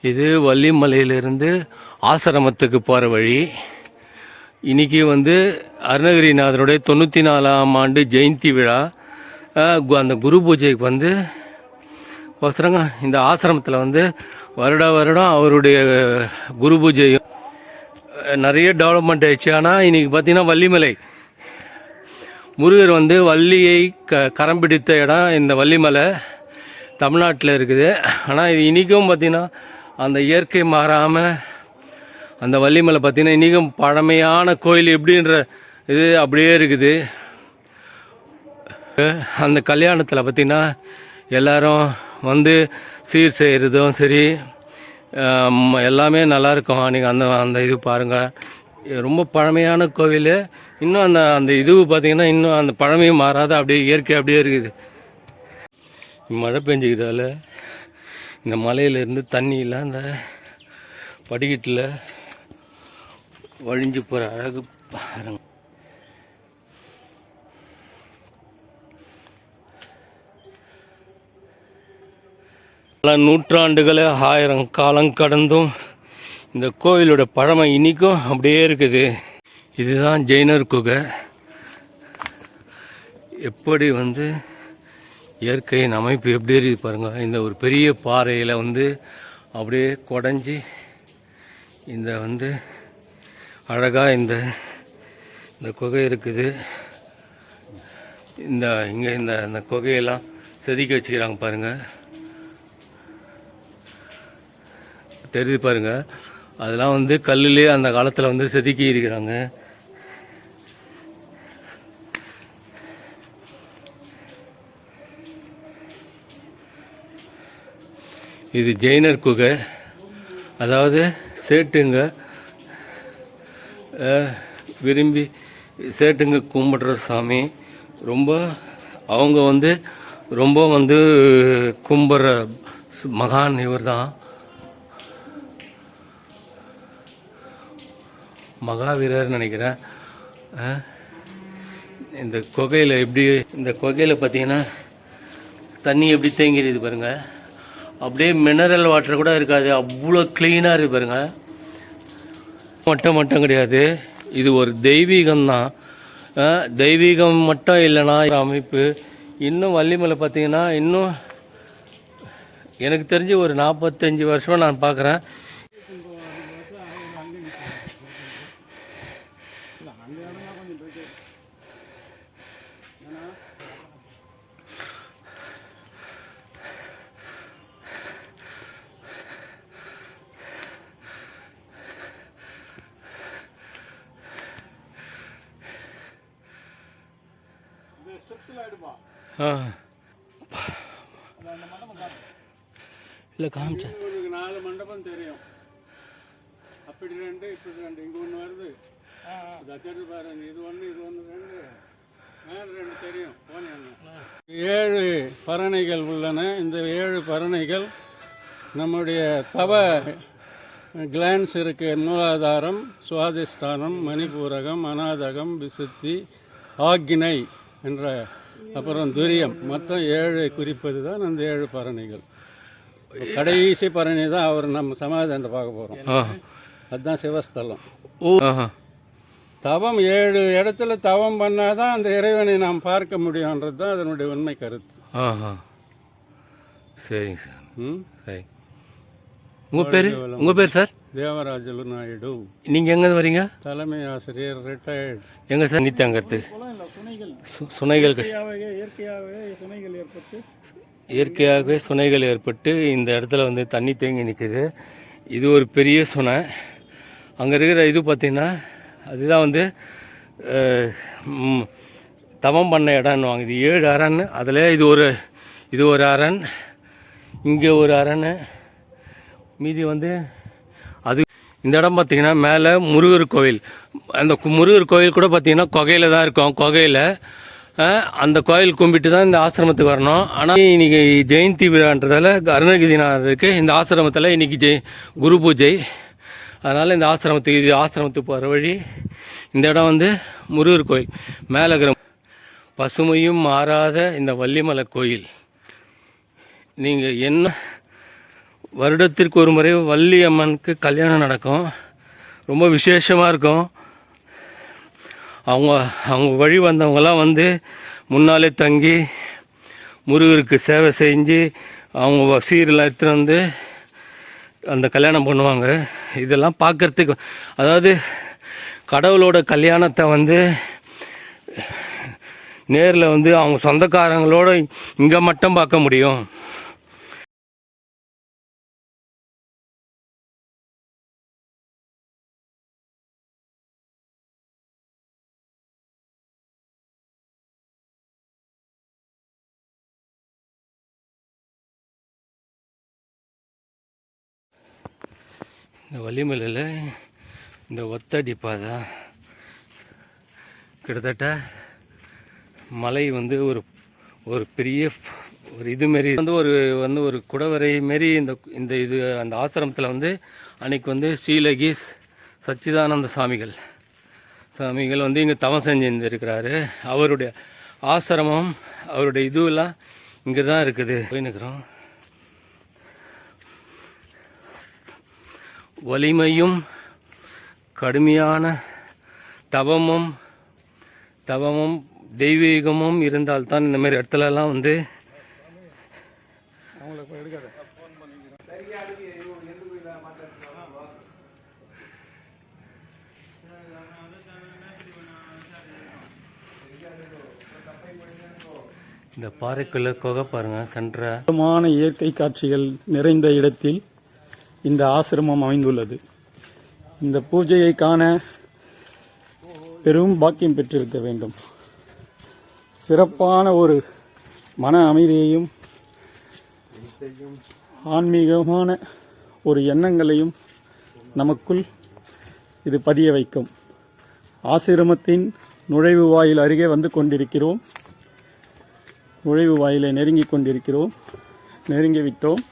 இது வள்ளிமலையிலிருந்து ஆசிரமத்துக்கு போகிற வழி. இன்றைக்கி அருணகிரிநாதருடைய 94ஆம் ஆண்டு ஜெயந்தி விழா. அந்த குரு பூஜைக்கு அவசரங்க இந்த ஆசிரமத்தில் வருடம் அவருடைய குரு பூஜையும் நிறைய டெவலப்மெண்ட் ஆயிடுச்சு. ஆனால் இன்றைக்கி பார்த்திங்கன்னா வள்ளிமலை முருகர் வள்ளியை கரம் பிடித்த இடம் இந்த வள்ளிமலை தமிழ்நாட்டில் இருக்குது. ஆனால் இது இன்றைக்கும் பார்த்திங்கன்னா அந்த இயற்கை மாறாமல் அந்த வள்ளிமலை பார்த்திங்கன்னா இன்றைக்கும் பழமையான கோயில் எப்படின்ற இது அப்படியே இருக்குது. அந்த கல்யாணத்தில் பார்த்திங்கன்னா எல்லோரும் சீர் செய்கிறதும் சரி எல்லாமே நல்லாயிருக்கும். நீங்கள் அந்த இது பாருங்கள், ரொம்ப பழமையான கோவில். இன்னும் அந்த இது பார்த்திங்கன்னா இன்னும் அந்த பழமையும் மாறாத அப்படியே இயற்கை அப்படியே இருக்குது. மழை பெஞ்சிக்கிறதால இந்த மலையிலேருந்து தண்ணியெலாம் அந்த படிக்கட்டில் வழிஞ்சு போகிற அழகு பாருங்க. பல நூற்றாண்டுகளை 1000 காலம் கடந்தும் இந்த கோவிலோட பழமை இன்றைக்கும் அப்படியே இருக்குது. இதுதான் ஜெயினர் குகை. எப்படி இயற்கையின் அமைப்பு எப்படி இருக்குது பாருங்கள். இந்த ஒரு பெரிய பாறையில் அப்படியே குடஞ்சி இந்த அழகாக இந்த குகை இருக்குது. இங்கே இந்த குகையெல்லாம் செதுக்கி வச்சுக்கிறாங்க பாருங்கள், தெரியுது பாருங்கள். அதெல்லாம் கல்லுலேயே அந்த காலத்தில் செதுக்கி இருக்கிறாங்க. இது ஜெயினர் குகை. அதாவது சேட்டுங்க விரும்பி சேட்டுங்க கும்பிடுற சாமி. ரொம்ப அவங்க ரொம்ப கும்பிட்ற மகான் இவர் தான். மகாவீரர் நினைக்கிறேன். இந்த குகையில் இந்த குகையில் பார்த்தீங்கன்னா தண்ணி எப்படி தேங்கிடுது பாருங்கள். அப்படியே மினரல் வாட்டர் கூட இருக்காது, அவ்வளோ க்ளீனாக இருக்குது பாருங்கள். மட்டும் கிடையாது, இது ஒரு தெய்வீகம்தான். தெய்வீகம் மட்டும் இல்லைனா அமைப்பு. இன்னும் வள்ளிமலை பார்த்திங்கன்னா இன்னும் எனக்கு தெரிஞ்சு ஒரு 45 வருஷமாக நான் பார்க்குறேன். இல்லை காமிச்சா 4 மண்டபம் தெரியும். அப்படி 2 இப்படி 2 இங்கே ஒன்று வருது. அது பாருங்க, இது ஒன்று 2 2 தெரியும். 7 பரணைகள் உள்ளன. இந்த 7 பரணைகள் நம்முடைய தவ கிளான்ஸ் இருக்கு. மூலாதாரம், சுவாதிஷ்டானம், மணிபூரகம், அநாதகம், விசுத்தி, ஆக்னை என்ற அப்புறம் துரியம், மொத்தம் 7 குறிப்பது தான் அந்த 7 பரணிகள். கடைசி பரணி தான் அவர் நம்ம சமாதானத்தை பார்க்க போகிறோம். அதுதான் சிவஸ்தலம். தவம் 7 இடத்துல தவம் பண்ணாதான் அந்த இறைவனை நாம் பார்க்க முடியுன்றது தான் அதனுடைய உண்மை கருத்து. சரிங்க சார். சரி. உங்கள் பேர் சார்? தேவராஜலு நாயுடு. நீங்கள் எங்கேருந்து வரீங்க? தலைமை ஆசிரியர், ரிட்டையர்டு. எங்கே சார் நித்தியாங்கிறது? சுனைகள் இயற்கையாகவே சுனைகள் ஏற்பட்டு இந்த இடத்துல தண்ணி தேங்கி நிற்குது. இது ஒரு பெரிய சுனை. அங்கே இருக்கிற இது பார்த்திங்கன்னா அதுதான் தவம் பண்ண இடம்னுவாங்க. இது 7 அரண். அதில் இது ஒரு அரண், இங்கே ஒரு அரண், மீதி அது இந்த இடம் பார்த்திங்கன்னா மேலே முருகர் கோவில். அந்த முருகர் கோவில் கூட பார்த்திங்கன்னா குகையில் தான் இருக்கும். குகையில் அந்த கோயில் கும்பிட்டு தான் இந்த ஆசிரமத்துக்கு வரணும். ஆனால் இன்றைக்கி ஜெயந்தி விழான்றதால அருணகிரிநாதருக்கு இந்த ஆசிரமத்தில் இன்றைக்கி குரு பூஜை. அதனால் இந்த ஆசிரமத்துக்கு போகிற வழி இந்த இடம் முருகர் கோயில். மேலே இருக்கிற பசுமையும் மாறாத இந்த வள்ளிமலை கோயில். நீங்கள் என்ன வருடத்திற்கு ஒரு முறை வள்ளி அம்மனுக்கு கல்யாணம் நடக்கும். ரொம்ப விசேஷமாக இருக்கும். அவங்க அவங்க வழி வந்தவங்கெல்லாம் வந்து முன்னாலே தங்கி முருகருக்கு சேவை செஞ்சு அவங்க சீரெல்லாம் எடுத்துகிட்டு வந்து அந்த கல்யாணம் பண்ணுவாங்க. இதெல்லாம் பார்க்குறதுக்கு, அதாவது கடவுளோட கல்யாணத்தை வந்து நேரில் வந்து அவங்க சொந்தக்காரங்களோட இங்கே மட்டும் பார்க்க முடியும். இந்த வள்ளிமலையில் இந்த ஒத்தடி பாதை கிட்டத்தட்ட மலை வந்து ஒரு ஒரு பெரிய ஒரு இதுமாரி வந்து ஒரு குடவரை மாரி இந்த இது அந்த ஆசிரமத்தில் வந்து அன்றைக்கி வந்து ஸ்ரீலகி சச்சிதானந்த சாமிகள் வந்து இங்கே தவம் செஞ்சுருக்கிறாரு. அவருடைய ஆசிரமம் அவருடைய இதுவெல்லாம் இங்கே தான் இருக்குது. போயின்னுக்கிறோம். வலிமையும் கடுமையான தவமும் தெய்வீகமும் இருந்தால்தான் இந்த மாதிரி இடத்துலலாம் வந்து இந்த பாறைக்குள்ள குகை பாருங்கள். சென்றான இயற்கை காட்சிகள் நிறைந்த இடத்தில் இந்த ஆசிரமம் அமைந்துள்ளது. இந்த பூஜையை காண பெரும் பாக்கியம் பெற்றிருக்க வேண்டும். சிறப்பான ஒரு மன அமைதியையும் ஆன்மீகமான ஒரு எண்ணங்களையும் நமக்குள் இது பதிய வைக்கும். ஆசிரமத்தின் நுழைவு வாயில் அருகே வந்து கொண்டிருக்கிறோம். நுழைவு வாயிலை நெருங்கிவிட்டோம்.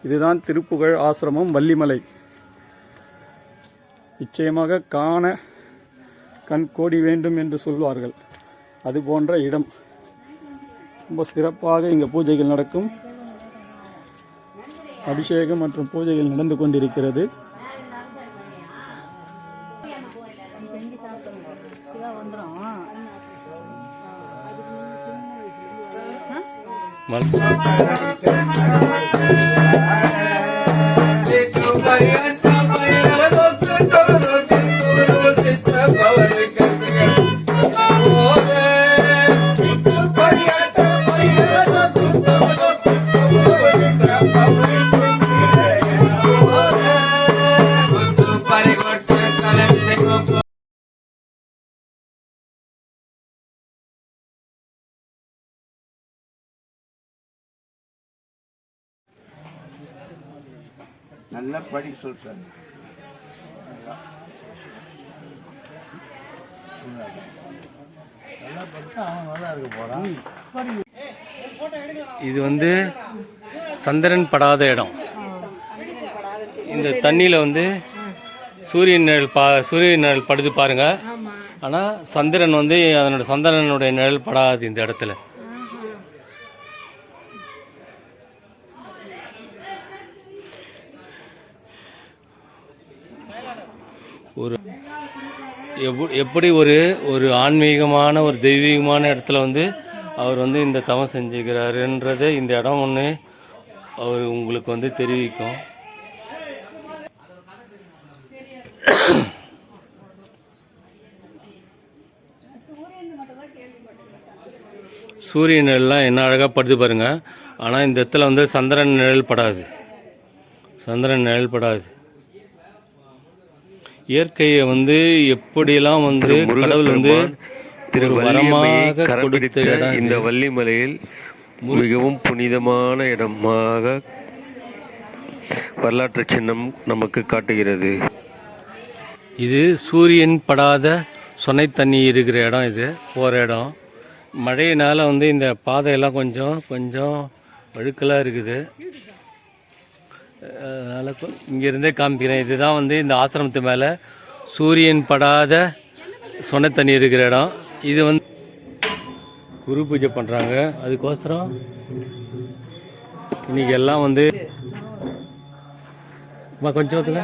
இதுதான் திருப்புகழ் ஆசிரமம் வள்ளிமலை. நிச்சயமாக காண கண் கோடி வேண்டும் என்று சொல்வார்கள். அது போன்ற இடம். ரொம்ப சிறப்பாக இங்கே பூஜைகள் நடக்கும். அபிஷேகம் மற்றும் பூஜைகள் நடந்து கொண்டிருக்கிறது. நல்லா படி சொல்றேன். நல்லா படித்தா அவன் நல்லா இருக்க போறான். இது வந்து சந்திரன் படாத இடம். இந்த தண்ணியில் வந்து சூரியன் நிழல் படுது பாருங்க. ஆனால் சந்திரன் வந்து சந்திரனுடைய நிழல் படாது இந்த இடத்துல. ஒரு எப்படி ஒரு ஆன்மீகமான ஒரு தெய்வீகமான இடத்துல வந்து அவர் வந்து இந்த தவம் செஞ்சுக்கிறாருன்றதை இந்த இடம் ஒன்று அவர் உங்களுக்கு வந்து தெரிவிக்கும். சூரிய நிழல்லாம் என்ன அழகாக படுது பாருங்க. ஆனால் இந்த இடத்துல வந்து சந்திரன் நிழல் படாது. இயற்கையை வந்து எப்படியெல்லாம் வந்து கடவுள் வந்து ஒரு வரமாக கொடுத்த இடம் இந்த வள்ளிமலையில் மிகவும் புனிதமான இடமாக வரலாற்று சின்னம் நமக்கு காட்டுகிறது. இது சூரியன் படாத சொனை தண்ணி இருக்கிற இடம். இது போகிற இடம். மழையினால் வந்து இந்த பாதையெல்லாம் கொஞ்சம் வழுக்கலாக இருக்குது. அதனால் இங்கேருந்தே காமிக்கிறேன். இதுதான் வந்து இந்த ஆசிரமத்து மேலே சூரியன் படாத சொனை தண்ணி இருக்கிற இடம். இது வந்து குரு பூஜை பண்ணுறாங்க. அதுக்கோசரம் இன்றைக்கி எல்லாம் வந்து அம்மா கொஞ்சம் ஊற்றுங்க.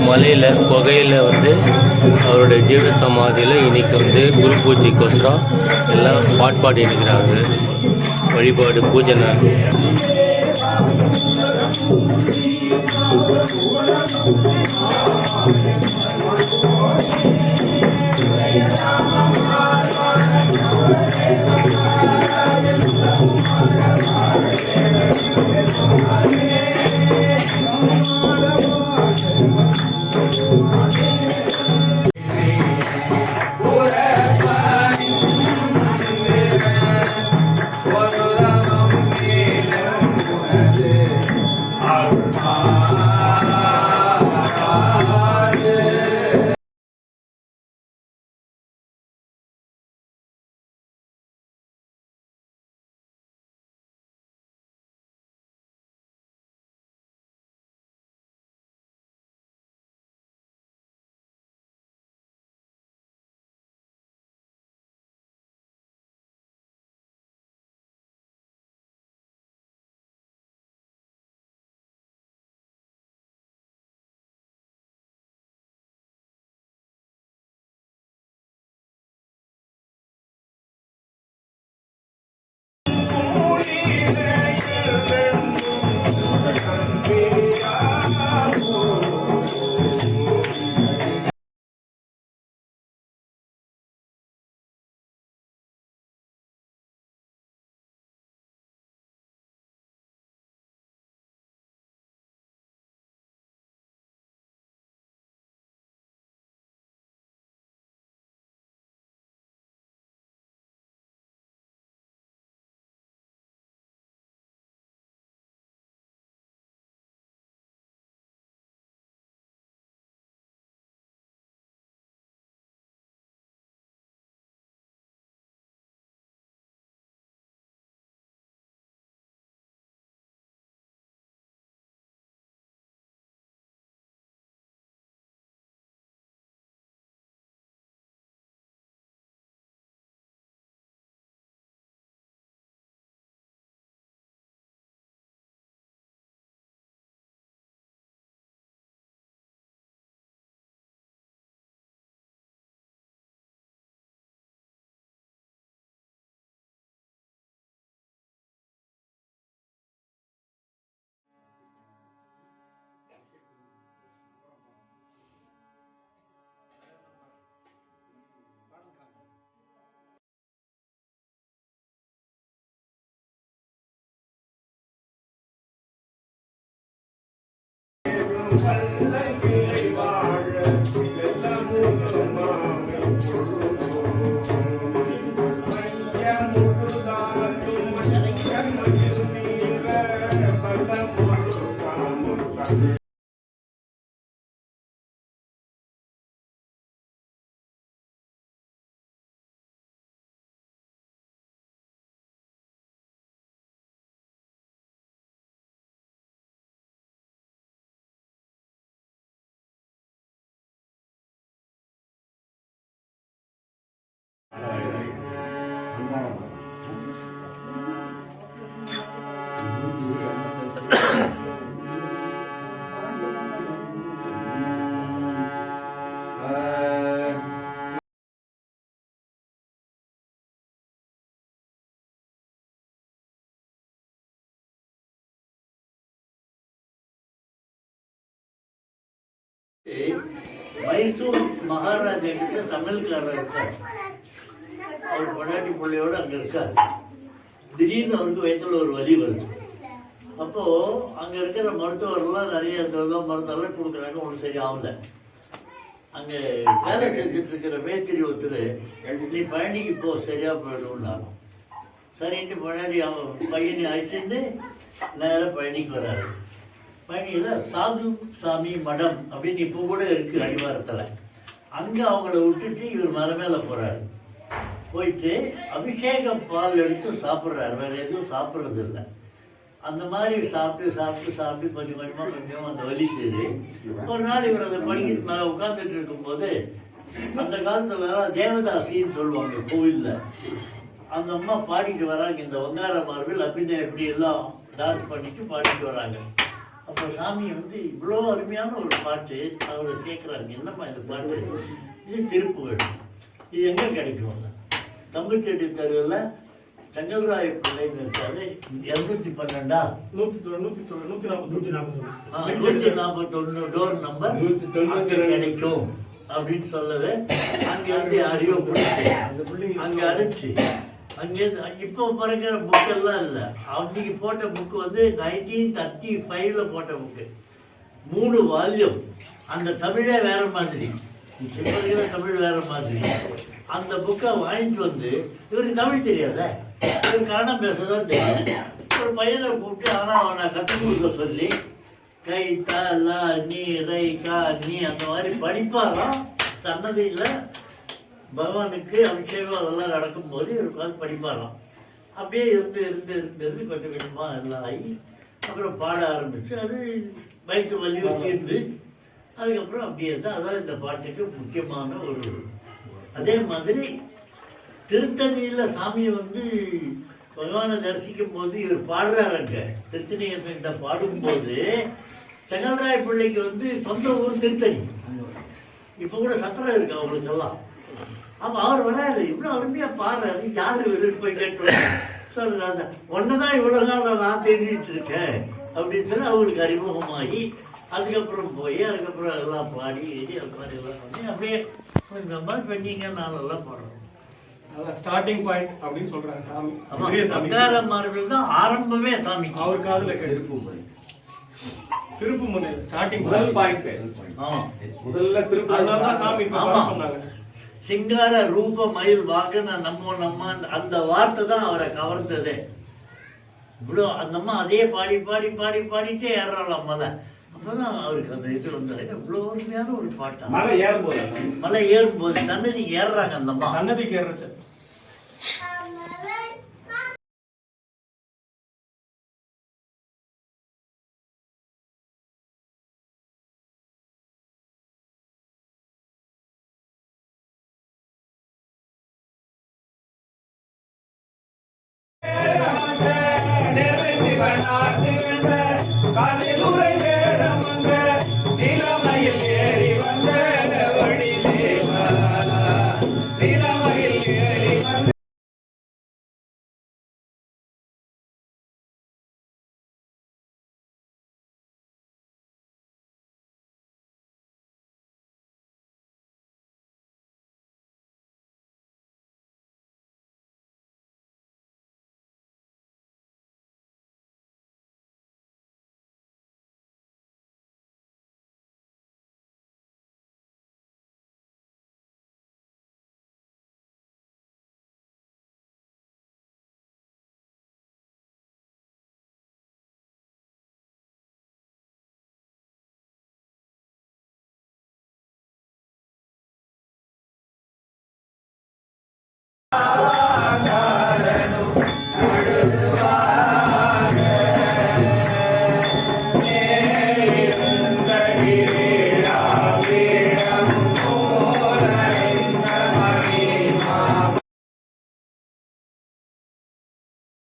மலையில் புகையில் வந்து அவருடைய ஜீவ சமாதியில் இன்னைக்கு வந்து குரு பூஜைக்கோசரம் எல்லாம் பாடி இருக்கிறாங்க. வழிபாடு பூஜை மைசூர் மகாராஜா கிட்ட சமையல்காரர் இருக்கார். அவர் பொண்டாட்டி பிள்ளையோடு அங்கே இருக்கார். திடீர்னு அவருக்கு வயிற்றுல ஒரு வலி வருது. அப்போது அங்கே இருக்கிற மருத்துவர்கள்லாம் நிறைய மருந்தெல்லாம் கொடுக்குறாங்க. ஒன்றும் சரி ஆகலை. அங்கே வேலை செஞ்சுட்டு இருக்கிற மேத்திரி ஒருத்தர் நீ பழனிக்கு போ சரியாக போயிடும்னாலும் சரின்ட்டு பழனி அவன் பையனை அழைச்சிட்டு நேராக பழனிக்கு வர்றாரு. பழனியில் சாது சாமி மடம் அப்படின்னு இப்போ கூட இருக்குது அடிவாரத்தில். அங்கே அவங்கள விட்டுட்டு இவர் மலை மேலே போகிறாரு. போயிட்டு அபிஷேக பால் எடுத்து சாப்பிட்றாரு. வேறு எதுவும் சாப்பிட்றது இல்லை. அந்த மாதிரி சாப்பிட்டு கொஞ்சம் கொஞ்சமாக அந்த வலி செய்து ஒரு நாள் இவர் அதை படிக்கிட்டு மேலே உட்காந்துட்டு இருக்கும்போது அந்த காலத்தில் தேவதாசின்னு சொல்லுவாங்க கோவிலில். அந்த அம்மா பாடிட்டு வராங்க, இந்த வங்கார மார்பில் அபிநயம் எப்படி எல்லாம் டான்ஸ் பண்ணிட்டு பாடிட்டு வராங்க. அப்போ சாமி வந்து இவ்வளோ அருமையான ஒரு பாட்டு அவரை கேட்குறாங்க, என்னம்மா இந்த பாட்டு, இது திருப்புகழ், இது எங்கே கிடைக்கும்? தம்புச்செடி தெருவில் செங்கல்ராய பிள்ளைன்னு இருக்காரு, 212 141 டோர் நம்பர் கிடைக்கும் அப்படின்னு சொல்லவே அங்கேருந்து யாரையோ பிடிச்சி அங்கே அனுப்பிச்சு அங்கேருந்து இப்போ பிறக்கிற புக்கெல்லாம் இல்லை, அன்றைக்கி போட்ட புக்கு வந்து 1935 போட்ட புக்கு, 3 வால்யூம். அந்த தமிழே வேற மாதிரி, இப்போ இருக்கிற தமிழ் வேற மாதிரி. அந்த புக்கை வாங்கிட்டு வந்து, இவருக்கு தமிழ் தெரியாத, இவர் கன்னடம் பேசுறதான் தெரியும். ஒரு பையனை கூப்பிட்டு ஆனால் அவனை கற்றுக் கொடுக்க சொல்லி கை தல நீ ரை கா நீ அந்த மாதிரி படிப்பாராம். சன்னதியில் பகவானுக்கு அபிஷேகம் அதெல்லாம் நடக்கும்போது இவர் உட்காந்து படிப்பாராம். அப்படியே இருந்து கொஞ்சம் கொஞ்சமாக எல்லாம் ஆகி அப்புறம் பாட ஆரம்பித்து அது வயிற்று வலி வச்சிருந்து அதுக்கப்புறம் அப்படியே தான். அதான் இந்த பாட்டுக்கு முக்கியமான ஒரு. அதே மாதிரி திருத்தணியில் சாமியை வந்து பகவானை தரிசிக்கும் போது இவர் பாடுறாருங்க. திருத்தணிகிட்ட பாடும்போது செங்கல்ராய பிள்ளைக்கு வந்து சொந்த ஊர் திருத்தணி. இப்போ கூட சத்திரம் இருக்கு அவங்களுக்கெல்லாம். அப்போ அவர் வராரு, இவ்வளோ அருமையாக பாடுறாரு, யார் வெளியில் போய் கேட்டு சொல்கிறாங்க, ஒன்று தான் இவ்வளோ நாள் நான் தெரிஞ்சிட்டு இருக்கேன் அப்படின்னு சொல்லி அவங்களுக்கு அறிமுகமாகி அதுக்கப்புறம் போய் அதுக்கப்புறம் எல்லாம் பாடி அது மாதிரி எல்லாம் பண்ணி அப்படியே இந்த மாதிரி பண்ணிங்க நாளெல்லாம் பாடுறோம். அதான் ஸ்டார்டிங் பாயிண்ட் அப்படின்னு சொல்றாங்க சாமி. வங்கார மார்பில் தான் ஆரம்பமே சாமி. அவர் காதுல திருப்பு முனை ஸ்டார்டிங் முதல் பாயிண்ட். முதல்ல திருப்பு, அதனால தான் சாமி சொன்னாங்க சிங்கார ரூப மயில் வாங்க நம்ம அந்த வார்த்தை தான் அவரை கவர்ந்ததே. இவ்வளோ அந்த அம்மா அதே பாடி பாடி பாடி பாடிட்டே ஏறாளாம் மலை. அப்பதான் அவருக்கு அந்த இது வந்தாரு. இவ்வளோ அருமையான ஒரு பாட்டா. மலை ஏறும்போது சன்னதிக்கு ஏறுறாங்க அந்த அம்மா. சன்னதிக்கு ஏறுச்சு. நிலமையில் ஏறி வந்த நிலமையில் ஏறி வந்த ஆ